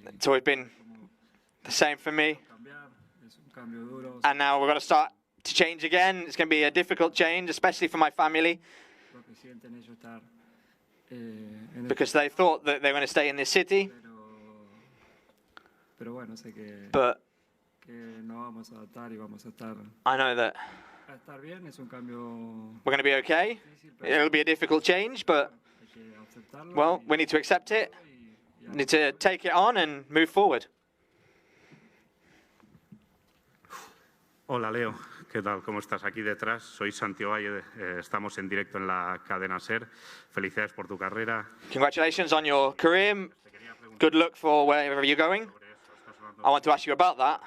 It's always been the same for me. And now we've got to start to change again. It's going to be a difficult change, especially for my family, because they thought that they were going to stay in this city. But I know that we're going to be okay. It'll be a difficult change, but, well, we need to accept it. We need to take it on and move forward. Hola, Leo. ¿Qué tal? ¿Cómo estás? Aquí detrás. Soy Santiago Valle. Estamos en directo en la cadena SER. Felicidades por tu carrera. Congratulations on your career. Good luck for wherever you're going. I want to ask you about that.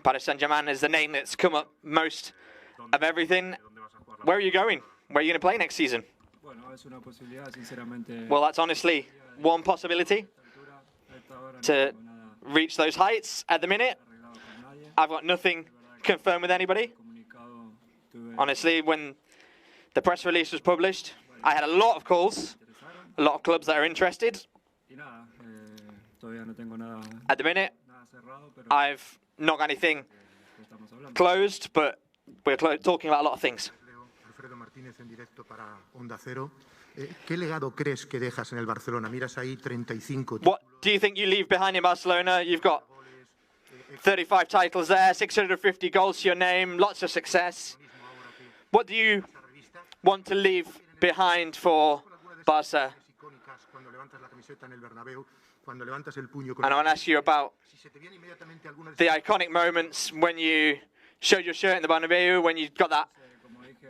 Paris Saint-Germain is the name that's come up most of everything. Where are you going? Where are you going to play next season? Well, that's honestly one possibility to reach those heights. At the minute, I've got nothing confirmed with anybody. Honestly, when the press release was published, I had a lot of calls, a lot of clubs that are interested. At the minute, I've not got anything closed, but we're talking about a lot of things. ¿Qué legado crees que dejas en el Barcelona? Miras ahí 35. What do you think you leave behind in Barcelona? You've got 35 titles there, 650 goals to your name, lots of success. What do you want to leave behind for Barca? And I want to ask you about the iconic moments when you showed your shirt in the Bernabeu, when you got that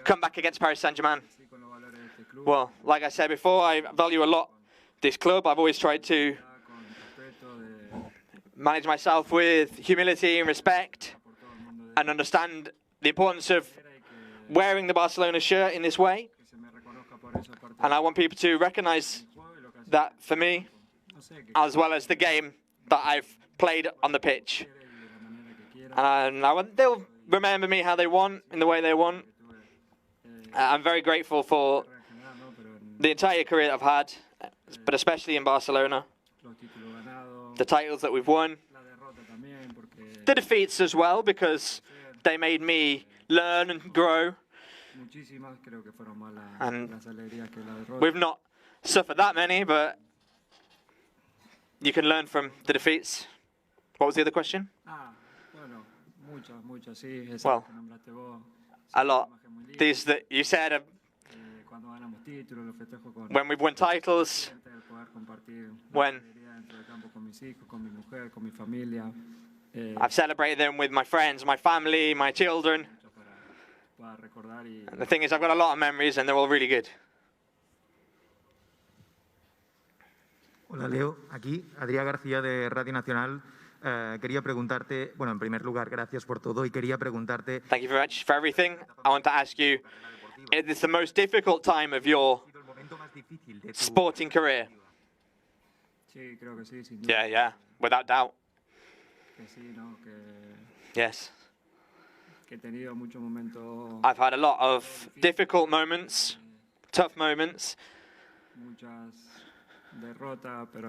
comeback against Paris Saint-Germain. Well, like I said before, I value a lot this club. I've always tried to manage myself with humility and respect and understand the importance of wearing the Barcelona shirt in this way. And I want people to recognize that for me, as well as the game that I've played on the pitch. And they'll remember me how they want, in the way they want. I'm very grateful for the entire career that I've had, but especially in Barcelona. The titles that we've won. The defeats as well, because they made me learn and grow. And we've not suffered that many, but you can learn from the defeats. What was the other question? Well, a lot. These that you said when we've won titles, when I've celebrated them with my friends, my family, my children. And the thing is, I've got a lot of memories and they're all really good. Hola Leo, aquí Adrià García de Radio Nacional. Quería preguntarte, bueno, en primer lugar, gracias por todo y quería preguntarte. Thank you very much for everything. I want to ask you, is this the most difficult time of your sporting career? Yeah, without doubt. Yes. I've had a lot of difficult moments, tough moments,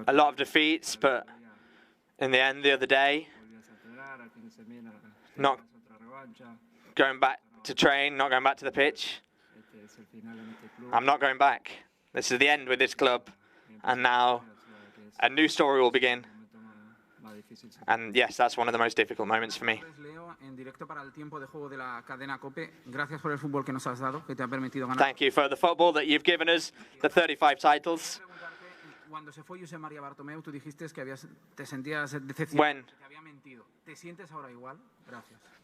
a lot of defeats, but in the end, the other day, not going back to train, not going back to the pitch. I'm not going back. This is the end with this club, and now a new story will begin. And yes, that's one of the most difficult moments for me. Thank you for the football that you've given us, the 35 titles. When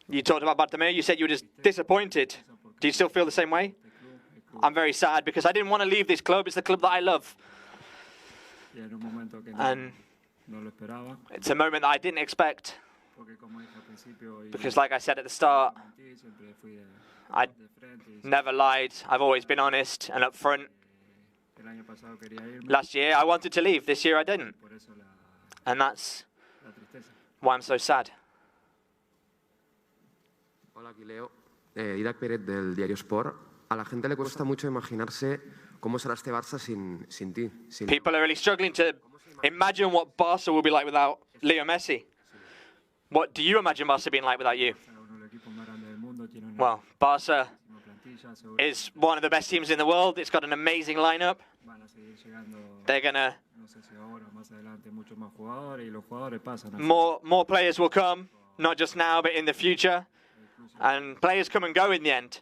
you talked about Bartomeu, you said you were just disappointed. Do you still feel the same way? I'm very sad because I didn't want to leave this club. It's the club that I love. And it's a moment that I didn't expect. Because like I said at the start, I never lied. I've always been honest and upfront. Last year I wanted to leave. This year I didn't. And that's why I'm so sad. Hola, aquí Leo. Didac Pérez del diario Sport. A la gente le cuesta mucho imaginarse cómo será este Barça sin ti. People are really struggling to Imagine what Barca will be like without Leo Messi. What do you imagine Barca being like without you? Well, Barca is one of the best teams in the world. It's got an amazing lineup. They're gonna more players will come, not just now but in the future, and players come and go in the end.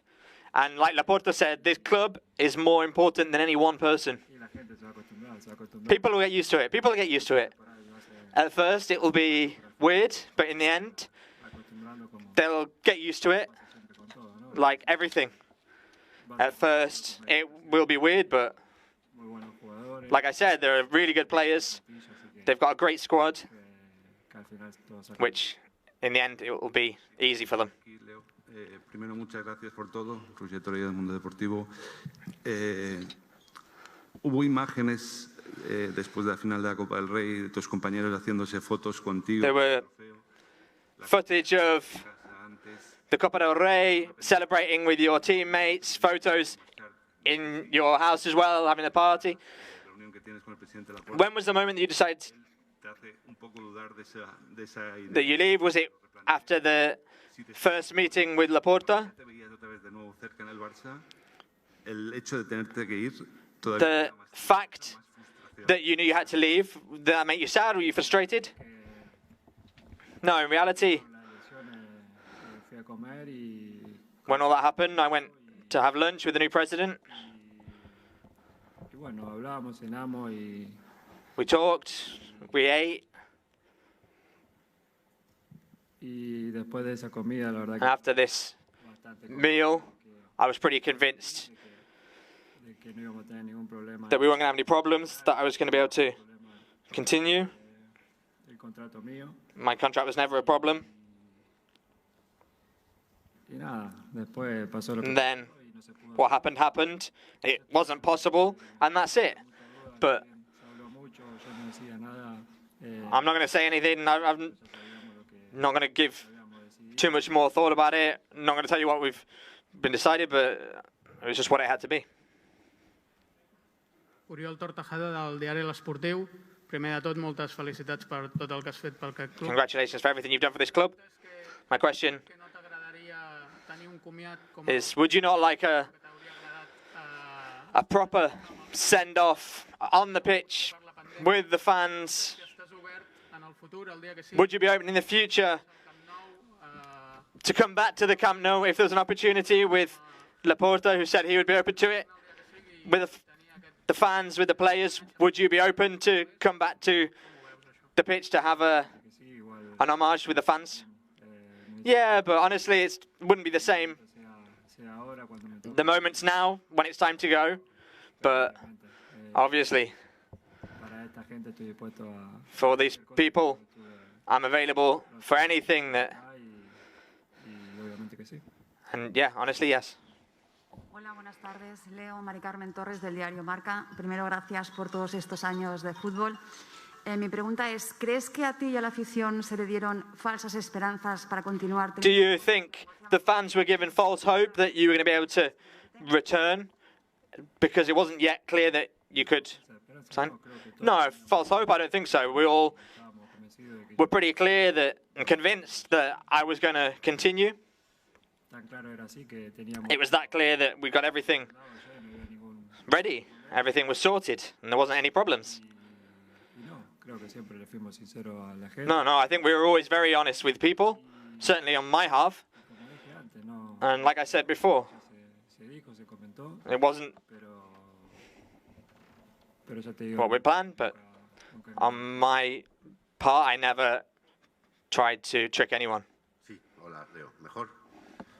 And like Laporta said, this club is more important than any one person. People will get used to it. People will get used to it. At first, it will be weird, but in the end, they'll get used to it, like everything. At first, it will be weird, but like I said, they're really good players. They've got a great squad, which in the end, it will be easy for them. Primero, muchas gracias por todo, trayectoria del mundo deportivo. Hubo imágenes después de la final de la Copa del Rey de tus compañeros haciéndose fotos contigo. There were footage of the Copa del Rey, celebrating with your teammates, photos in your house as well, having a party. When was the moment that you decided that you leave? Was it after the first meeting with Laporta? The fact that you knew you had to leave, did that make you sad? Were you frustrated? No, in reality, when all that happened, I went to have lunch with the new president. We talked, we ate. And after this meal, I was pretty convinced that we weren't going to have any problems, that I was going to be able to continue. My contract was never a problem. And then what happened happened. It wasn't possible, and that's it. But I'm not going to say anything. I'm not going to give too much more thought about it. I'm not going to tell you what we've been decided, but it was just what it had to be. Oriol Tortajada del diari L'Esportiu. Primer de tot, moltes felicitats per tot el que has fet pel club. Congratulations for everything you've done for this club. My question is, would you not like a proper send-off on the pitch with the fans? Would you be open in the future to come back to the Camp Nou if there was an opportunity with Laporta, who said he would be open to it? With the fans, with the players, would you be open to come back to the pitch to have an homage with the fans? Yeah, but honestly, it wouldn't be the same. The moment's now, when it's time to go, but obviously, for these people, I'm available for anything that... And yeah, honestly, yes. Hola, buenas tardes. Leo, Mari Carmen Torres del diario Marca. Primero, gracias por todos estos años de fútbol. Mi pregunta es, ¿crees que a ti y a la afición se le dieron falsas esperanzas para continuar? Do you think the fans were given false hope that you were going to be able to return because it wasn't yet clear that you could sign? No, false hope, I don't think so. We all were pretty clear that and convinced that I was going to continue. It was that clear that we got everything ready. Everything was sorted and there wasn't any problems. No, I think we were always very honest with people, certainly on my half. And like I said before, it wasn't what we planned, but on my part, I never tried to trick anyone. Sí, hola, Leo. Mejor,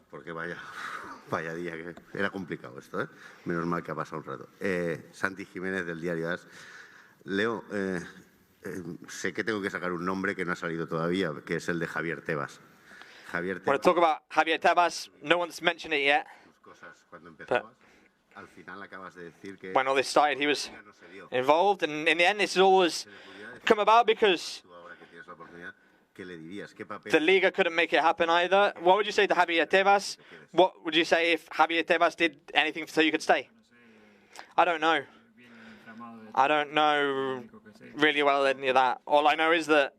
porque vaya día, que era complicado esto, ¿eh? Menos mal que ha pasado un rato. Santi Jiménez, del diario AS. Leo, sé que tengo que sacar un nombre que no ha salido todavía, que es el de Javier Tebas. Javier Tebas. I want to talk about Javier Tebas. No one's mentioned it yet. Cuando empezabas, al final acabas de decir que when all this started, he was involved, and in the end, this has always come about because the Liga couldn't make it happen either. What would you say to Javier Tebas? What would you say if Javier Tebas did anything so you could stay? I don't know. I don't know really well any of that. All I know is that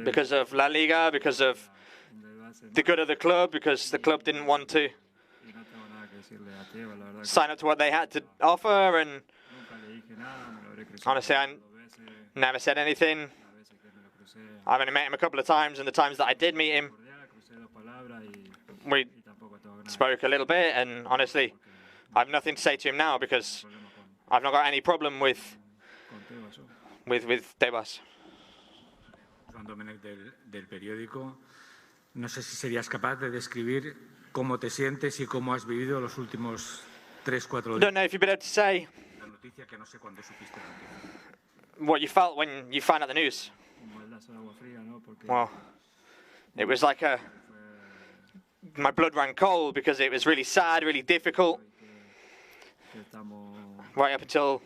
because of La Liga, because of the good of the club, because the club didn't want to sign up to what they had to offer, and honestly, I never said anything. I've only met him a couple of times, and the times that I did meet him, we spoke a little bit, and honestly, I have nothing to say to him now because I've not got any problem with Tebas. Juan Domènech del periódico. No sé si serías capaz de describir cómo te sientes y cómo has vivido los últimos 3-4 días. I don't know if you'd be able to say La noticia que no sé cuándo supiste la noticia. what you felt when you found out the news. Well, it was like my blood ran cold because it was really sad, really difficult. Right up until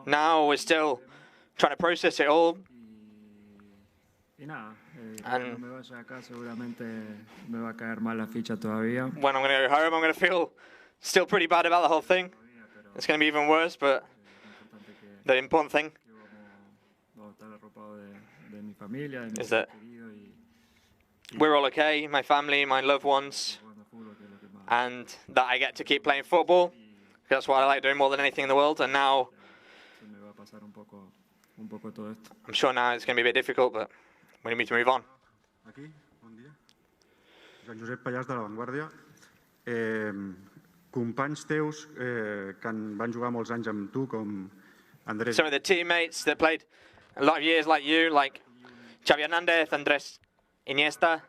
now, we're still trying to process it all. And when I'm going to go home, I'm going to feel still pretty bad about the whole thing. It's going to be even worse, but the important thing is that we're all okay, my family, my loved ones, and that I get to keep playing football. That's what I like doing more than anything in the world. And now, I'm sure now it's going to be a bit difficult, but we need to move on. Aquí, bon dia. Joan Josep Pallàs de La Vanguardia. Companys teus que van jugar molts anys amb tu, com Andrés... Some of the teammates that played a lot of years like you, like Xavi Hernández, Andrés Iniesta.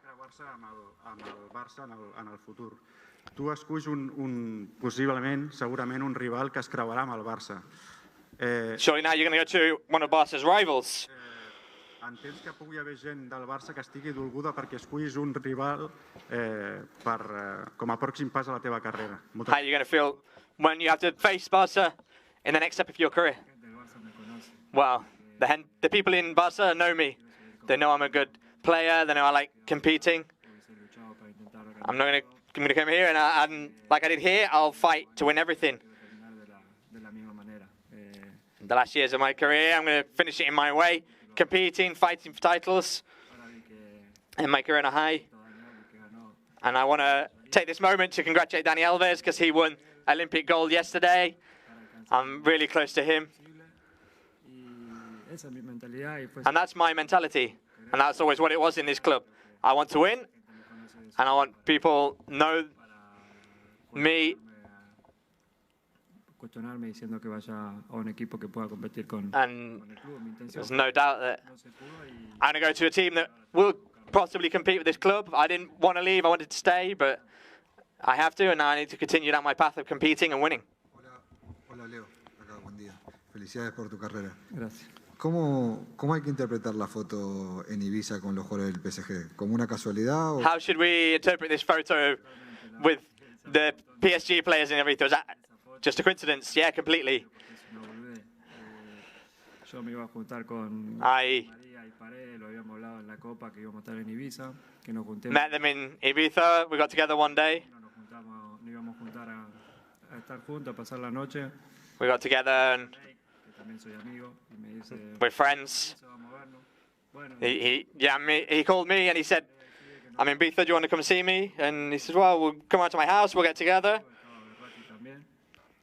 Amb el Barça en el futur. Tu esculls possiblement, segurament, un rival que es creuarà amb el Barça. Surely now you're going to go to one of Barca's rivals. Entens que pugui haver gent del Barça que estigui dolguda perquè escullis un rival com a pròxim pas a la teva carrera? How are you going to feel when you have to face Barca in the next step of your career? Well, the people in Barca know me. They know I'm a good player. They know I like competing. I'm going to come here and like I did here, I'll fight to win everything. The last years of my career, I'm going to finish it in my way, competing, fighting for titles, and my career on a high. And I want to take this moment to congratulate Dani Alves because he won Olympic gold yesterday. I'm really close to him. And that's my mentality. And that's always what it was in this club. I want to win, and I want people to know me. And there's no doubt that I'm going to go to a team that will possibly compete with this club. I didn't want to leave, I wanted to stay, but I have to, and now I need to continue down my path of competing and winning. Hola Leo, acá, buen día. Felicidades por tu carrera. Gracias. ¿Cómo hay que interpretar la foto en Ibiza con los jugadores del PSG? ¿Como una casualidad? O... How should we interpret this photo with the PSG players and everything? Was that just a coincidence? Yeah, completely. I met them in Ibiza. We got together one day. We got together and we're friends. He called me and he said, I'm in Ibiza, do you want to come see me? And he said, well, we'll come out to my house, we'll get together.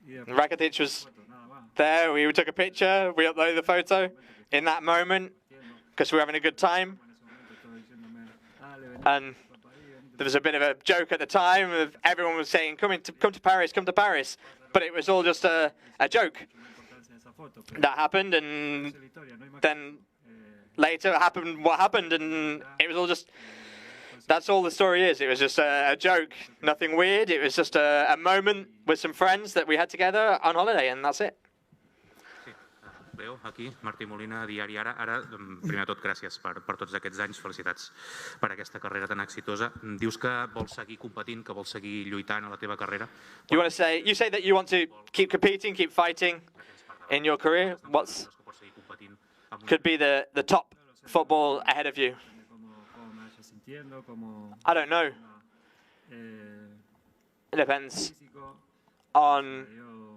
And Rakitic was there, we took a picture, we uploaded the photo in that moment because we were having a good time. And there was a bit of a joke at the time of everyone was saying, come to Paris, come to Paris. But it was all just a joke. That happened, and then later happened what happened, and it was all just, that's all the story is. It was just a joke, nothing weird. It was just a moment with some friends that we had together on holiday, and that's it. Leo, aquí, Martí Molina, Diari Ara. Ara, primer de tot, gràcies per tots aquests anys. Felicitats per aquesta carrera tan exitosa. Dius que vols seguir competint, que vols seguir lluitant a la teva carrera. You say that you want to keep competing, keep fighting in your career. What could be the top football ahead of you? I don't know. It depends on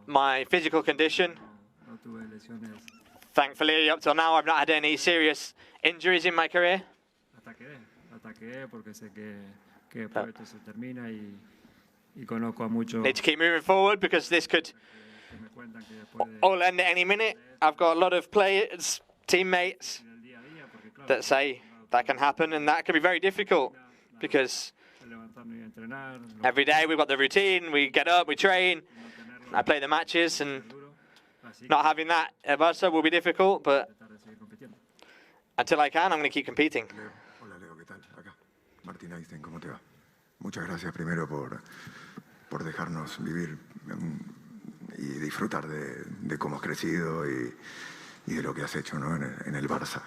my physical condition. no tuve lesiones Thankfully, up till now, I've not had any serious injuries in my career. ataqué porque sé que después esto se termina y conozco a muchos Need to keep moving forward because this could que me cuentan que después de all end at any minute. I've got a lot of players, teammates that say that can happen, and that can be very difficult because levantarme y entrenar, every day we've got the routine, we get up, we train, I play the matches, and not having that at Barça will be difficult, but until I can, I'm going to keep competing. Hola Leo, ¿qué tal? Acá. Martín Einstein, ¿cómo te va? Muchas gracias primero por dejarnos vivir y disfrutar de cómo has crecido y de lo que has hecho, ¿no? en el Barça.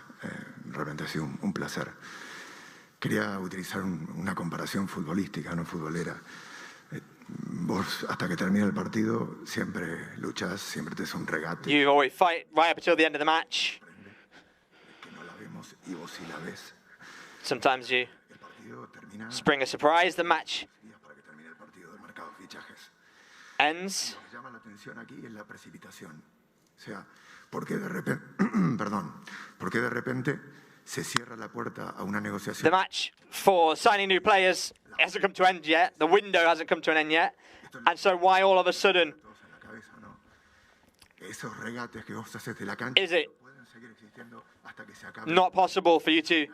Realmente ha sido un placer. Quería utilizar una comparación futbolística, no futbolera. Vos, hasta que termina el partido, siempre luchás, siempre te es un regate. You always fight right up until the end of the match. Que no la vemos y vos sí la ves. Sometimes you El partido termina spring a surprise, the match para que termine el partido del mercado de fichajes. ends. Lo que llama la atención aquí es la precipitación. O sea, ¿por qué de repente, por qué de repente se cierra la puerta a una negociación? The match for signing new players hasn't come to an end yet. The window hasn't come to an end yet. And so why all of a sudden Todos en la cabeza, ¿no? Esos regates que vos haces de la cancha is it pueden seguir existiendo hasta que se acabe. not possible for you to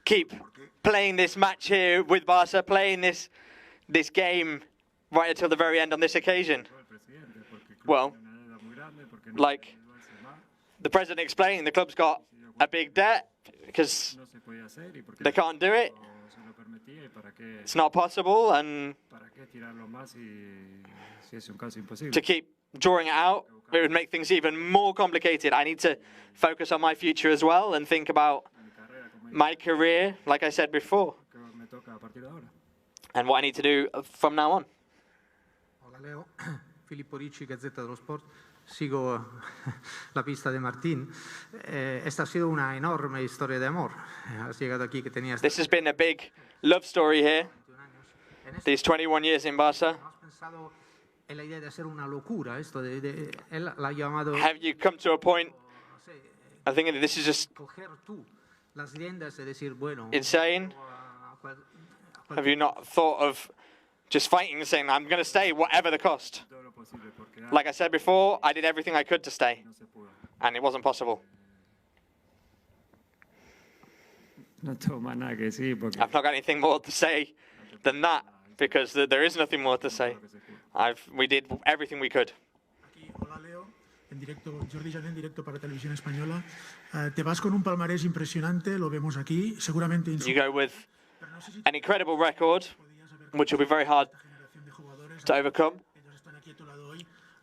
keep playing this match here with Barca, playing this game right until the very end on this occasion? Well, like the president explained, the club's got a big debt because they can't do it. It's not possible, and to keep drawing it out, it would make things even more complicated. I need to focus on my future as well and think about my career, like I said before, and what I need to do from now on. Hola Leo, Filippo Ricci, Gazzetta dello Sport. Sigo la pista de Martín. Esta ha sido una enorme historia de amor. Has llegado aquí que tenías... This has been a big love story here, these 21 years in Barca. ¿Has pensado en la idea de hacer una locura? Esto él la ha llamado... Have you come to a point, I think that this is just coger tú las riendas de decir, bueno... insane? Have you not thought of just fighting and saying, I'm going to stay whatever the cost? Like I said before, I did everything I could to stay, and it wasn't possible. no tengo más nada que decir porque I've not got anything more to say than that, because there is nothing more to say. We did everything we could. Hola Leo, en directo, Jordi Jané en directo para Televisión Española. Te vas con un palmarés impresionante, lo vemos aquí, seguramente You go with an incredible record, which will be very hard to overcome.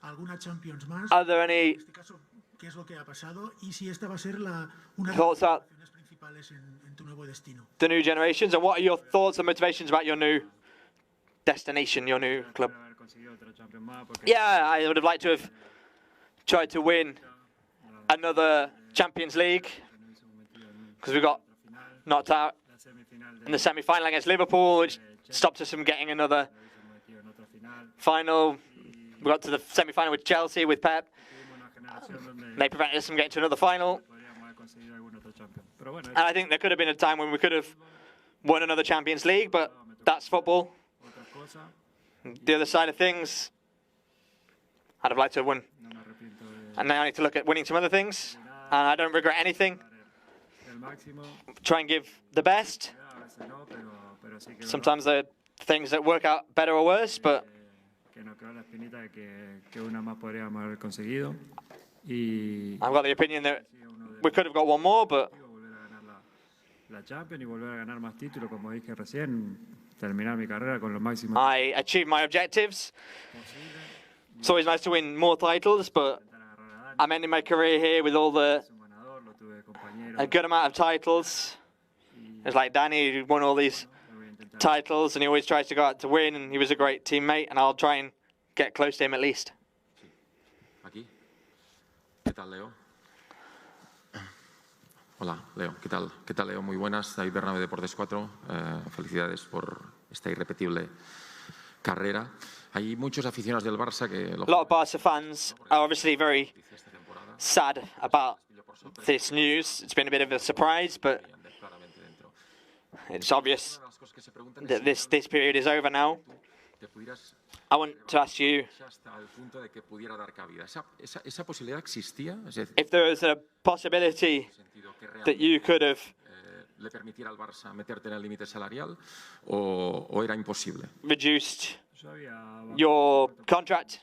alguna Champions más. Are there any En este caso, ¿qué es lo que ha pasado? Y si esta va a ser una de thoughts las about motivaciones principales en tu nuevo destino. the new generations, and what are your thoughts and motivations about your new destination, your new club? Yeah, I would have liked to have tried to win another Champions League, because we got knocked out in the semi-final against Liverpool, which stopped us from getting another final. We got to the semi-final with Chelsea, with Pep. They prevented us from getting to another final. And I think there could have been a time when we could have won another Champions League, but that's football. The other side of things, I'd have liked to have won. And now I need to look at winning some other things. And I don't regret anything. Try and give the best. Sometimes there are things that work out better or worse, but que nos quedó la espinita de que una más podríamos haber conseguido. Y I've got the opinion that we could have got one more, but la Champions y volver a ganar más títulos, como dije recién, terminar mi carrera con lo máximo. I achieved my objectives. It's always nice to win more titles, but I'm ending my career here with a good amount of titles. It's like Danny, who won all these titles, and he always tries to go out to win, and he was a great teammate, and I'll try and get close to him at least. Aquí. ¿Qué tal, Leo? Hola, Leo. ¿Qué tal? ¿Qué tal, Leo? Muy buenas. David Bernabé, Deportes 4. Felicidades por esta irrepetible carrera. Hay muchos aficionados del Barça que... A lot of Barca fans are obviously very sad about this news. It's been a bit of a surprise, but it's obvious that this period is over now. I want to ask you, ¿Esa posibilidad existía? Es decir, if there was a possibility that you could have ¿le permitiera al Barça meterte en el límite salarial o era imposible? reduced your contract.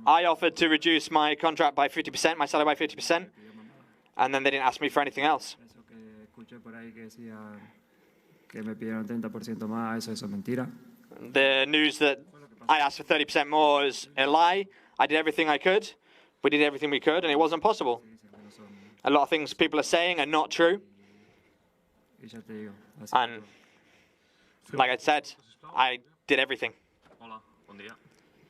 I offered to reduce my contract by 50%, my salary by 50%, and then they didn't ask me for anything else. The news that I asked for 30% more is a lie. I did everything I could. We did everything we could, and it wasn't possible. A lot of things people are saying are not true. And like I said, I did everything. Hola, bon dia.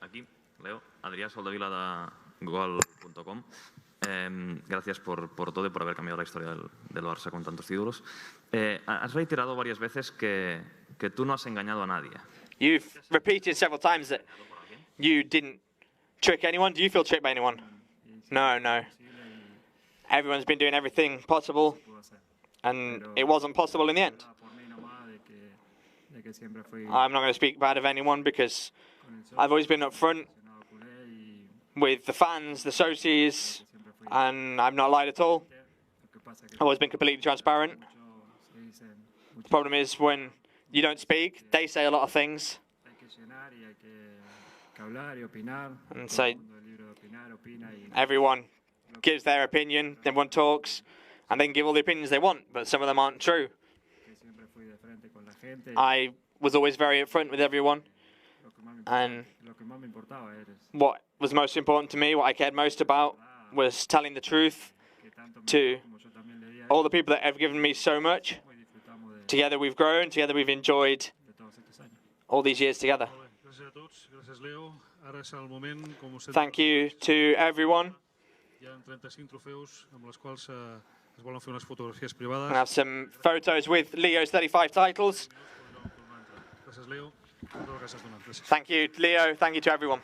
Aquí, Leo, Adrià Soldevila de Gol.com. Gracias por todo y por haber cambiado la historia del Barça con tantos títulos. Has reiterado varias veces que tú no has engañado a nadie. You've repeated several times that you didn't trick anyone. Do you feel tricked by anyone? No, no. Everyone's been doing everything possible, and it wasn't possible in the end. I'm not going to speak bad of anyone because I've always been upfront with the fans, the socios, and I've not lied at all. I've always been completely transparent. The problem is when you don't speak, they say a lot of things. And so everyone gives their opinion, everyone talks, and they can give all the opinions they want, but some of them aren't true. I was always very upfront with everyone, and what was most important to me, what I cared most about, was telling the truth to all the people that have given me so much. Together we've grown, together we've enjoyed all these years together. Thank you to everyone. I have some photos with Leo's 35 titles. Thank you, Leo. Thank you to everyone.